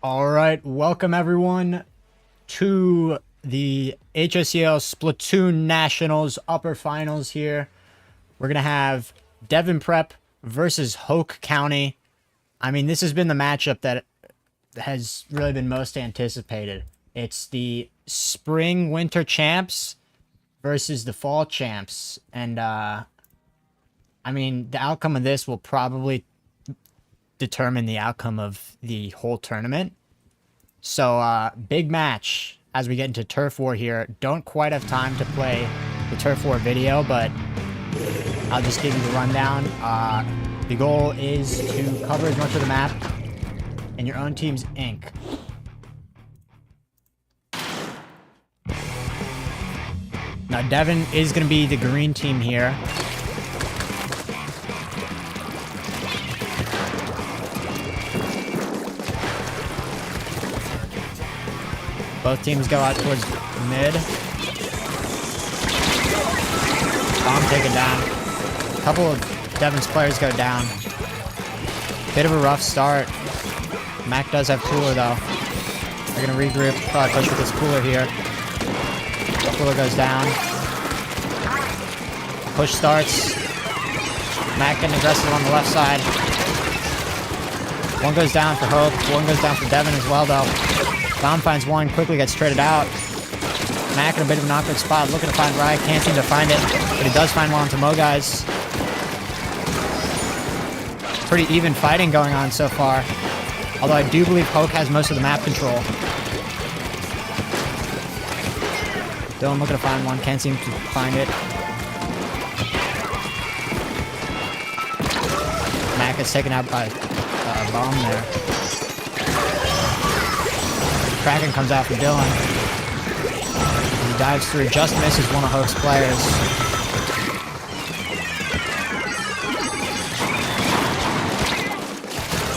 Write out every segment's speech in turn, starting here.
All right, welcome everyone to the HSEL Splatoon Nationals upper finals here. We're going to have Devon Prep versus Hoke County. I mean, this has been the matchup that has really been most anticipated. It's the spring-winter champs versus the fall champs. And, I mean, the outcome of this will probably determine the outcome of the whole tournament. So, big match as we get into Turf War here. Don't quite have time to play the Turf War video, but I'll just give you the rundown. The goal is to cover as much of the map in your own team's ink. Now, Devon is going to be the green team here. Both teams go out towards mid. Bomb taken down. A couple of Devon's players go down. Bit of a rough start. Mac does have cooler though. They're gonna regroup. Probably push with this cooler here. Cooler goes down. Push starts. Mac getting aggressive on the left side. One goes down for Hope. One goes down for Devon as well though. Dom finds one, quickly gets traded out. Mac in a bit of an awkward spot, looking to find Riot, can't seem to find it, but he does find one to Mo guys. Pretty even fighting going on so far, although I do believe Hoke has most of the map control. Dylan looking to find one, can't seem to find it. Mac is taken out by a bomb there. Kraken comes after Dylan. He dives through, just misses one of Hoke's players.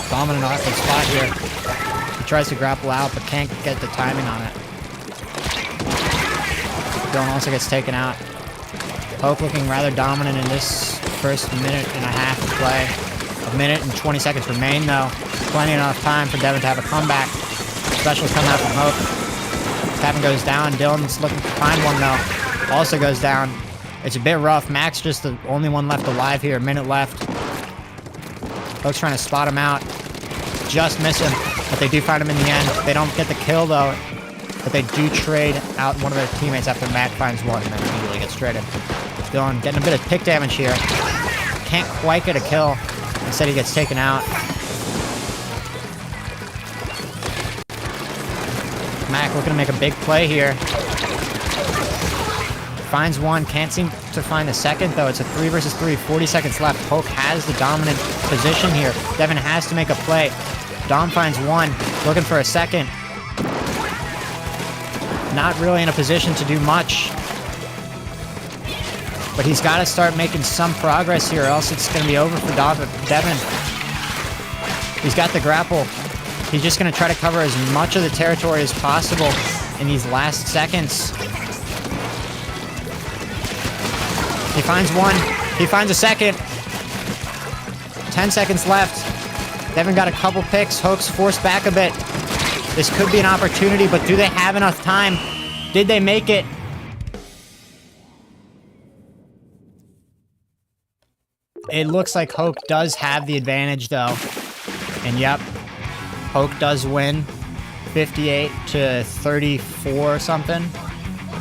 Bomb in an awkward spot here. He tries to grapple out, but can't get the timing on it. Dylan also gets taken out. Hoke looking rather dominant in this first minute and a half of play. A minute and 20 seconds remain though. Plenty enough time for Devon to have a comeback. Specials coming out from Hoke. Tappan goes down. Dylan's looking to find one though. Also goes down. It's a bit rough. Mac's just the only one left alive here. A minute left. Hoke's trying to spot him out. Just miss him. But they do find him in the end. They don't get the kill though. But they do trade out one of their teammates after Mac finds one and then immediately gets traded. Dylan getting a bit of pick damage here. Can't quite get a kill. Instead he gets taken out. Mac looking to make a big play here. Finds one, can't seem to find the second though. It's a 3 versus 3, 40 seconds left. Hoke has the dominant position here. Devon has to make a play. Dom finds one, looking for a second. Not really in a position to do much. But he's got to start making some progress here or else it's going to be over for Devon. He's got the grapple. He's just going to try to cover as much of the territory as possible in these last seconds. He finds one. He finds a second. 10 seconds left. Devon got a couple picks. Hoke's forced back a bit. This could be an opportunity, but do they have enough time? Did they make it? It looks like Hoke does have the advantage, though. And yep. Hoke does win 58 to 34 or something.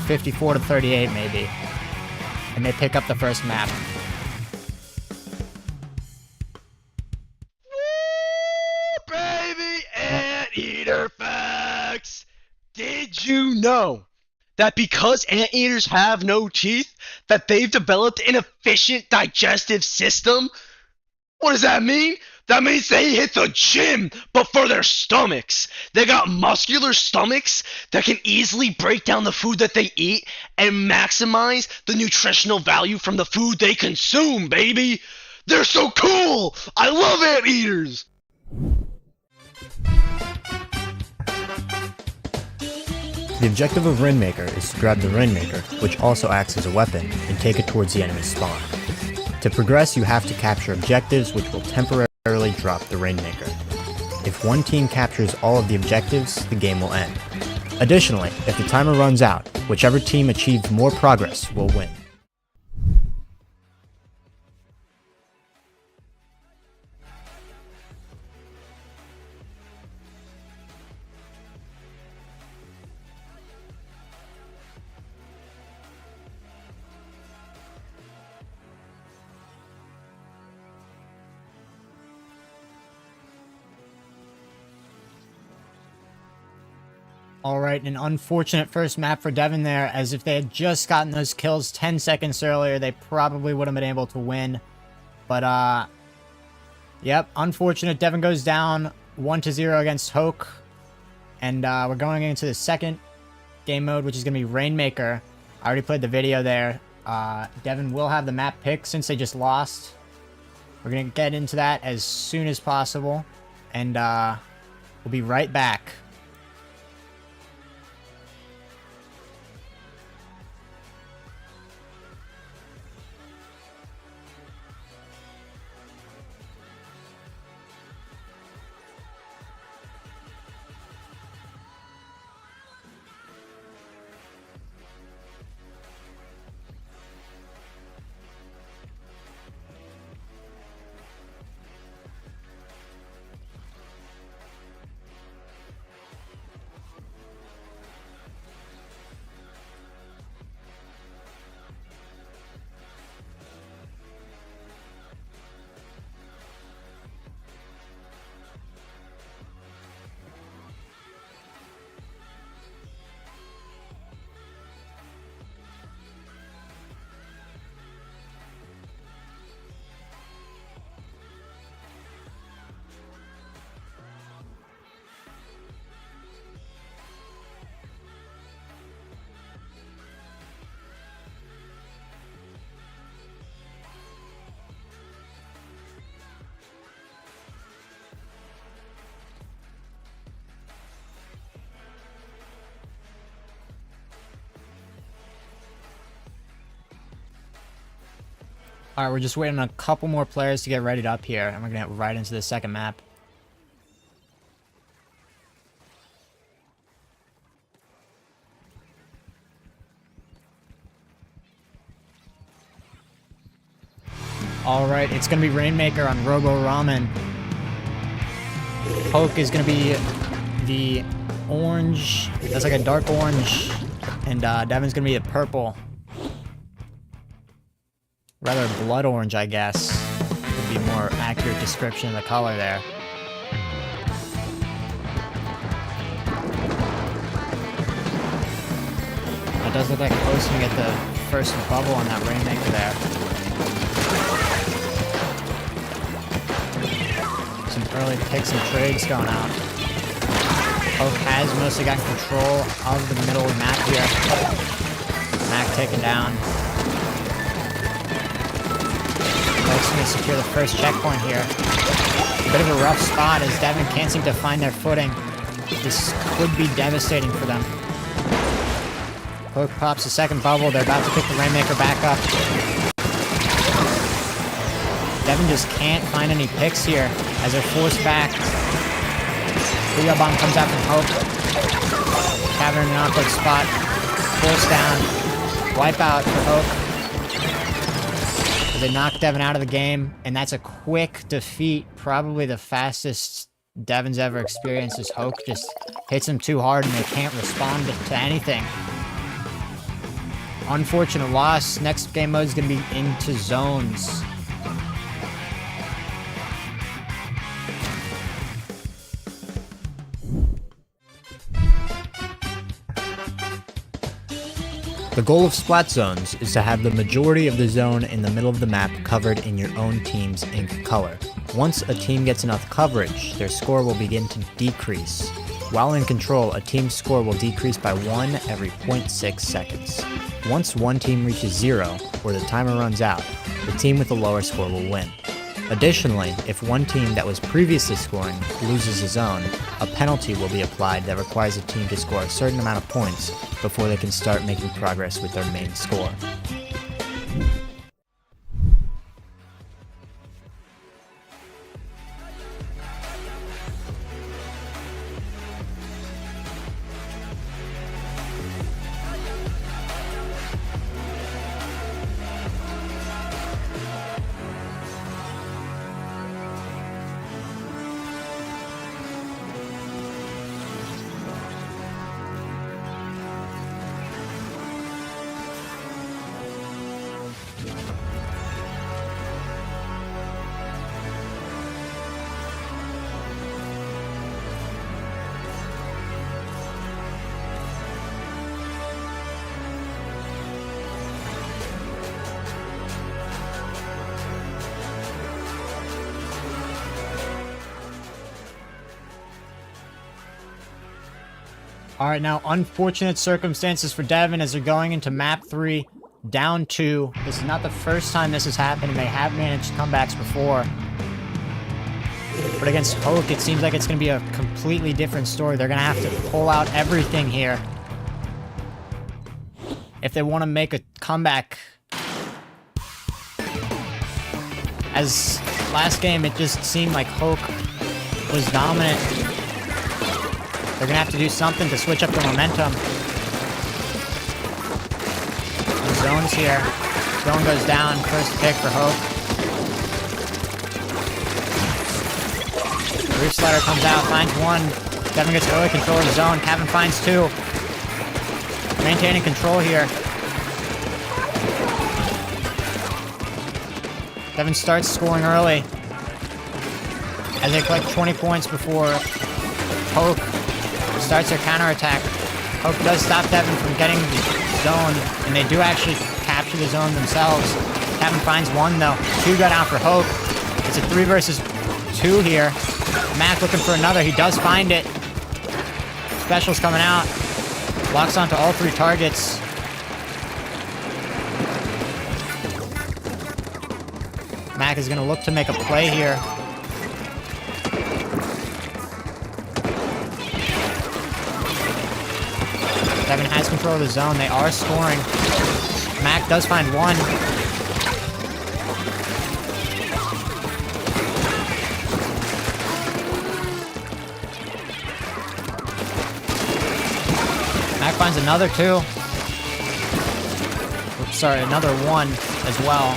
54 to 38 maybe. And they pick up the first map. Woo, baby, anteater facts! Did you know that because anteaters have no teeth, that they've developed an efficient digestive system? What does that mean? That means they hit the gym, but for their stomachs. They got muscular stomachs that can easily break down the food that they eat and maximize the nutritional value from the food they consume, baby. They're so cool! I love anteaters! The objective of Rainmaker is to grab the Rainmaker, which also acts as a weapon, and take it towards the enemy's spawn. To progress, you have to capture objectives which will temporarily drop the Rainmaker. If one team captures all of the objectives, the game will end. Additionally, if the timer runs out, whichever team achieves more progress will win. All right, an unfortunate first map for Devin there, as if they had just gotten those kills 10 seconds earlier, they probably would have been able to win. But, yep, unfortunate. Devin goes down 1-0 against Hoke. And we're going into the second game mode, which is going to be Rainmaker. I already played the video there. Devin will have the map pick since they just lost. We're going to get into that as soon as possible. And we'll be right back. Alright, we're just waiting on a couple more players to get readied up here, and we're going to get right into the second map. Alright, it's going to be Rainmaker on Robo Ramen. Hoke is going to be the orange. That's like a dark orange. And Devin's going to be the purple. Rather blood orange, I guess. Would be a more accurate description of the color there. It does look like Hoke's gonna get the first bubble on that Rainmaker there. Some early picks and trades going out. Hoke has mostly gotten control of the middle of the map here. Mac taken down. Hoke's going to secure the first checkpoint here. A bit of a rough spot as Devin can't seem to find their footing. This could be devastating for them. Hoke pops the second bubble. They're about to pick the Rainmaker back up. Devin just can't find any picks here as they're forced back. Booyah Bomb comes out from Hoke. Cavern in an awkward spot. Force down. Wipeout for Hoke. They knock Devin out of the game, and that's a quick defeat. Probably the fastest Devin's ever experienced as Hoke just hits him too hard and they can't respond to anything. Unfortunate loss. Next game mode is going to be into zones. The goal of Splat Zones is to have the majority of the zone in the middle of the map covered in your own team's ink color. Once a team gets enough coverage, their score will begin to decrease. While in control, a team's score will decrease by 1 every 0.6 seconds. Once one team reaches 0, or the timer runs out, the team with the lower score will win. Additionally, if one team that was previously scoring loses a zone, a penalty will be applied that requires a team to score a certain amount of points before they can start making progress with their main score. All right, now unfortunate circumstances for Devin as they're going into map 3, down 2. This is not the first time this has happened, and they have managed comebacks before. But against Hoke, it seems like it's going to be a completely different story. They're going to have to pull out everything here if they want to make a comeback. As last game, it just seemed like Hoke was dominant. They're going to have to do something to switch up the momentum. The zone's here. Zone goes down. First pick for Hoke. Roof Slider comes out, finds one. Devin gets early control of the zone. Kevin finds two. Maintaining control here. Devin starts scoring early as they collect 20 points before Hoke starts their counterattack. Hoke does stop Devin from getting the zone, and they do actually capture the zone themselves. Kevin finds one though. Two got out for Hoke. It's a 3 versus 2 here. Mac looking for another. He does find it. Special's coming out. Locks onto all 3 targets. Mac is going to look to make a play here. Devin has control of the zone. They are scoring. Mac does find one. Mac finds another 2. Oops, sorry, another 1 as well.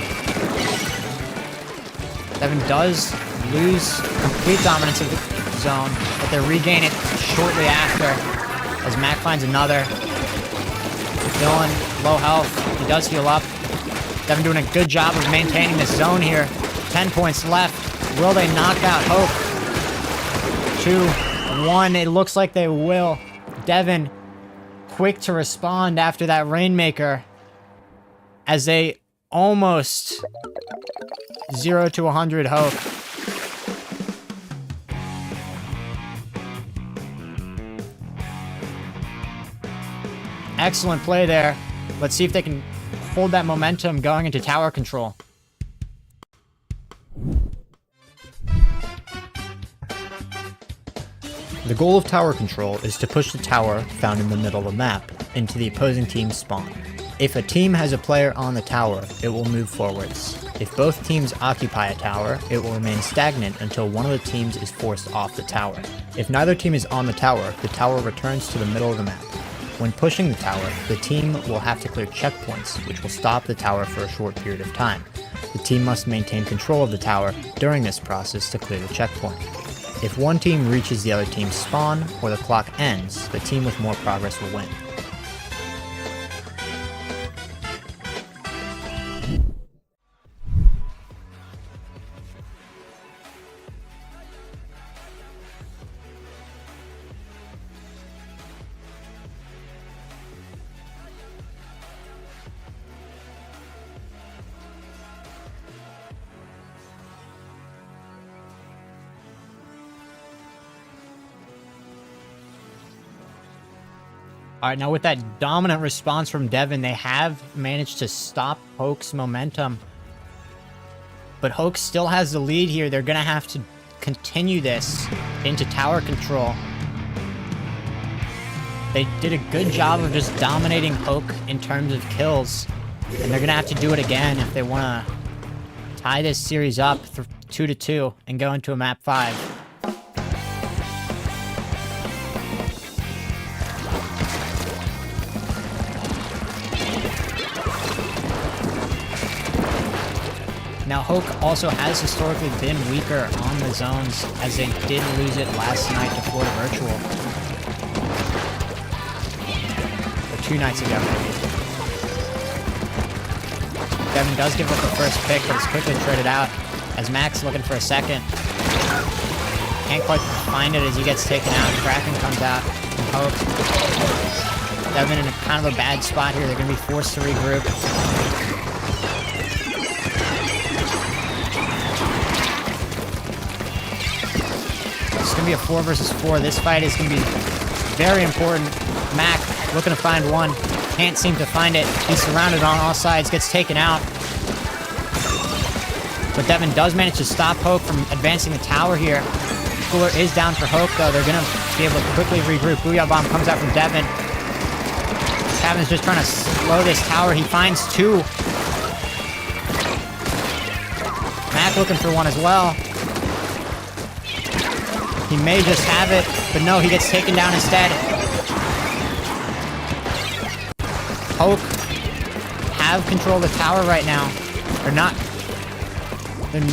Devin does lose complete dominance of the zone, but they regain it shortly after as Mac finds another. Dylan, low health. He does heal up. Devin doing a good job of maintaining this zone here. 10 points left. Will they knock out Hoke? 2-1. It looks like they will. Devin quick to respond after that Rainmaker as they almost 0 to 100 Hoke. Excellent play there. Let's see if they can hold that momentum going into tower control. The goal of tower control is to push the tower found in the middle of the map into the opposing team's spawn. If a team has a player on the tower, it will move forwards. If both teams occupy a tower, it will remain stagnant until one of the teams is forced off the tower. If neither team is on the tower returns to the middle of the map. When pushing the tower, the team will have to clear checkpoints, which will stop the tower for a short period of time. The team must maintain control of the tower during this process to clear the checkpoint. If one team reaches the other team's spawn, or the clock ends, the team with more progress will win. All right, now with that dominant response from Devin, they have managed to stop Hoke's momentum. But Hoke still has the lead here. They're going to have to continue this into tower control. They did a good job of just dominating Hoke in terms of kills. And they're going to have to do it again if they want to tie this series up 2-2 and go into a map 5. Now, Hoke also has historically been weaker on the zones, as they did lose it last night to Florida Virtual. Or 2 nights ago, maybe. Devin does give up the first pick, but it's quickly traded out, as Max looking for a second. Can't quite find it as he gets taken out. Kraken comes out from Hoke. Devin in a kind of a bad spot here. They're going to be forced to regroup. It's going to be a 4 versus 4. This fight is going to be very important. Mac looking to find one. Can't seem to find it. He's surrounded on all sides. Gets taken out. But Devin does manage to stop Hoke from advancing the tower here. Cooler is down for Hoke, though. They're going to be able to quickly regroup. Booyah Bomb comes out from Devin. Kevin's just trying to slow this tower. He finds two. Mac looking for one as well. He may just have it, but no, he gets taken down instead. Hoke have control of the tower right now. They're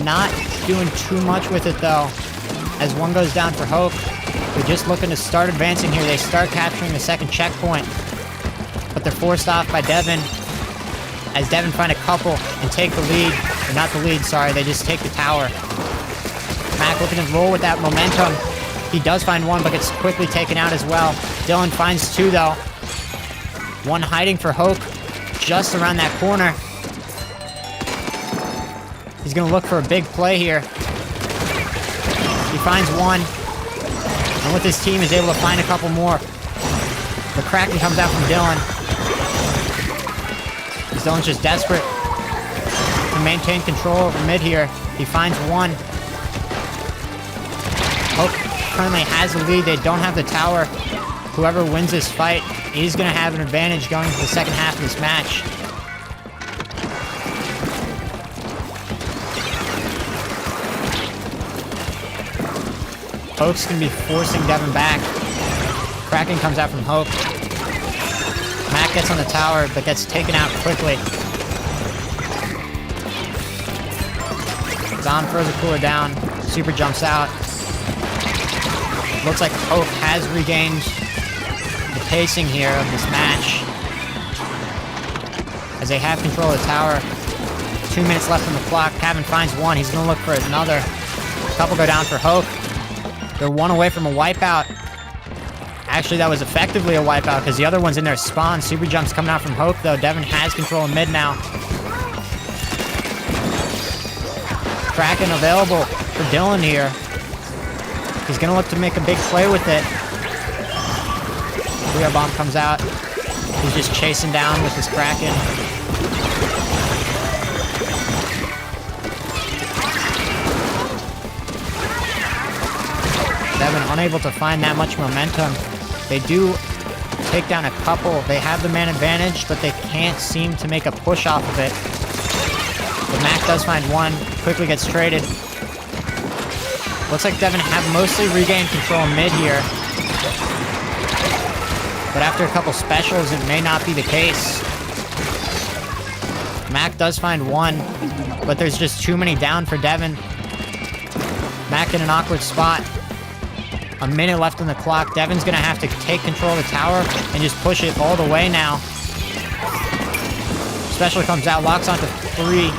not doing too much with it, though. As one goes down for Hoke, they're just looking to start advancing here. They start capturing the second checkpoint, but they're forced off by Devin. As Devin find a couple and take the lead. Or not the lead, sorry. They just take the tower. Mac looking to roll with that momentum. He does find one, but gets quickly taken out as well. Dylan finds two, though. One hiding for Hoke just around that corner. He's going to look for a big play here. He finds one. And with his team, is able to find a couple more. The Kraken comes out from Dylan. Dylan's just desperate to maintain control over mid here. He finds one. Hope currently has the lead. They don't have the tower. Whoever wins this fight is going to have an advantage going into the second half of this match. Hoke's going to be forcing Devin back. Kraken comes out from Hoke. Mac gets on the tower, but gets taken out quickly. Don throws a Cooler down. Super jumps out. Looks like Hoke has regained the pacing here of this match. As they have control of the tower. 2 minutes left on the clock. Kevin finds one. He's going to look for another. A couple go down for Hoke. They're one away from a wipeout. Actually, that was effectively a wipeout because the other one's in their spawn. Super jumps coming out from Hoke, though. Devin has control of mid now. Kraken available for Dylan here. He's going to look to make a big play with it. Booyah Bomb comes out. He's just chasing down with his Kraken. Devin unable to find that much momentum. They do take down a couple. They have the man advantage, but they can't seem to make a push off of it. But Mac does find one. Quickly gets traded. Looks like Devin have mostly regained control mid here. But after a couple specials, it may not be the case. Mac does find one, but there's just too many down for Devin. Mac in an awkward spot. A minute left on the clock. Devin's going to have to take control of the tower and just push it all the way now. Special comes out, locks onto 3.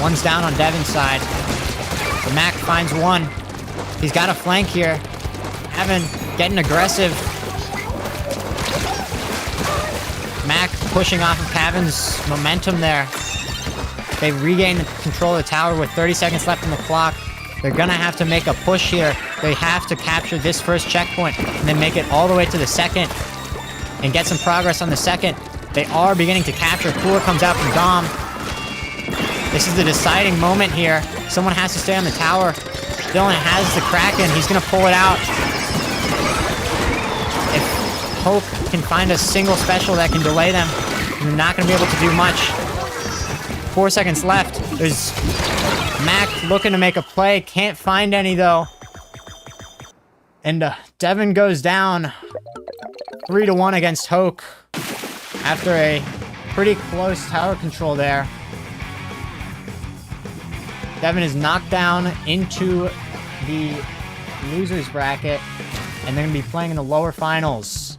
One's down on Devin's side. But Mac finds one. He's got a flank here. Devin getting aggressive. Mac pushing off of Kevin's momentum there. They regain control of the tower with 30 seconds left on the clock. They're going to have to make a push here. They have to capture this first checkpoint and then make it all the way to the second and get some progress on the second. They are beginning to capture. Cooler comes out from Dom. This is the deciding moment here. Someone has to stay on the tower. Dylan has the Kraken. He's going to pull it out. If Hoke can find a single special that can delay them, they're not going to be able to do much. 4 seconds left. There's Mac looking to make a play. Can't find any, though. And Devin goes down 3-1 against Hoke after a pretty close tower control there. Devin is knocked down into the losers bracket, and they're going to be playing in the lower finals.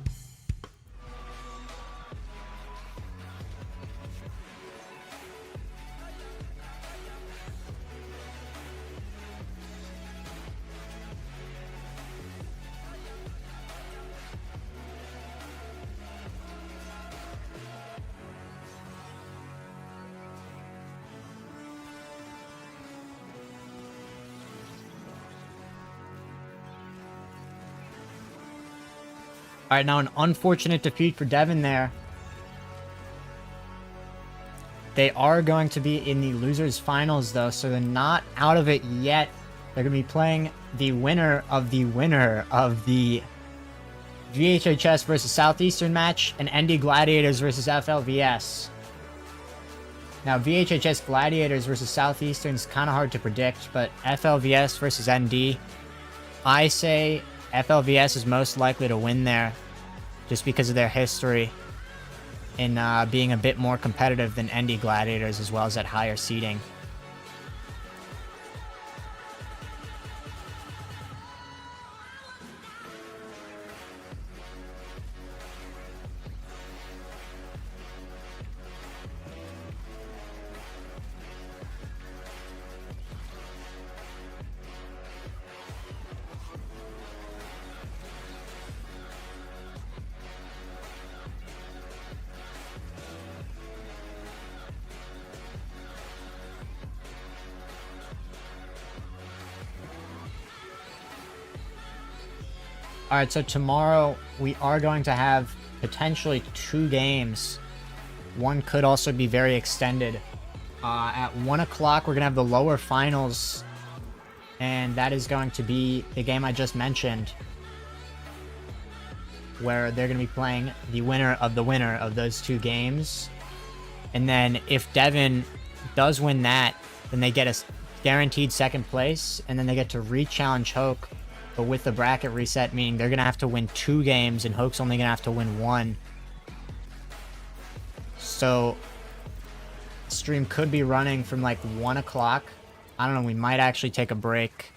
All right, now an unfortunate defeat for Devin there. They are going to be in the losers finals though, so they're not out of it yet. They're going to be playing the winner of the VHHS versus Southeastern match and ND Gladiators versus FLVS. Now, VHHS Gladiators versus Southeastern is kind of hard to predict, but FLVS versus ND, I say FLVS is most likely to win there just because of their history in being a bit more competitive than ND Gladiators as well as at higher seeding. All right, so tomorrow we are going to have potentially 2 games. One could also be very extended. At 1 o'clock, we're going to have the lower finals, and that is going to be the game I just mentioned, where they're going to be playing the winner of those 2 games. And then if Devin does win that, then they get a guaranteed second place, and then they get to re-challenge Hoke, but with the bracket reset, meaning they're going to have to win 2 games, and Hoke's only going to have to win 1. So, stream could be running from like 1 o'clock. I don't know, we might actually take a break,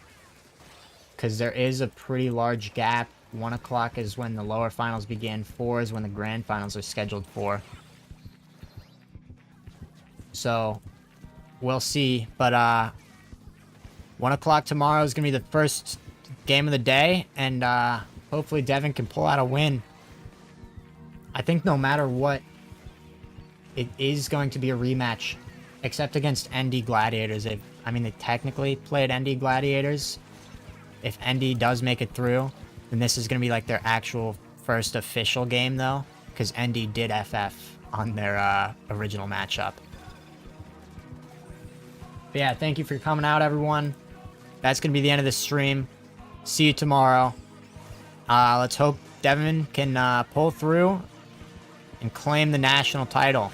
because there is a pretty large gap. 1 o'clock is when the lower finals begin. 4 is when the grand finals are scheduled for. So, we'll see. But 1 o'clock tomorrow is going to be the first game of the day, and hopefully Devin can pull out a win. I think no matter what, it is going to be a rematch, except against ND Gladiators. They technically played ND Gladiators. If ND does make it through, then this is going to be like their actual first official game though, because ND did FF on their original matchup. But yeah, thank you for coming out, everyone. That's going to be the end of the stream. See you tomorrow. Let's hope Devin can pull through and claim the national title.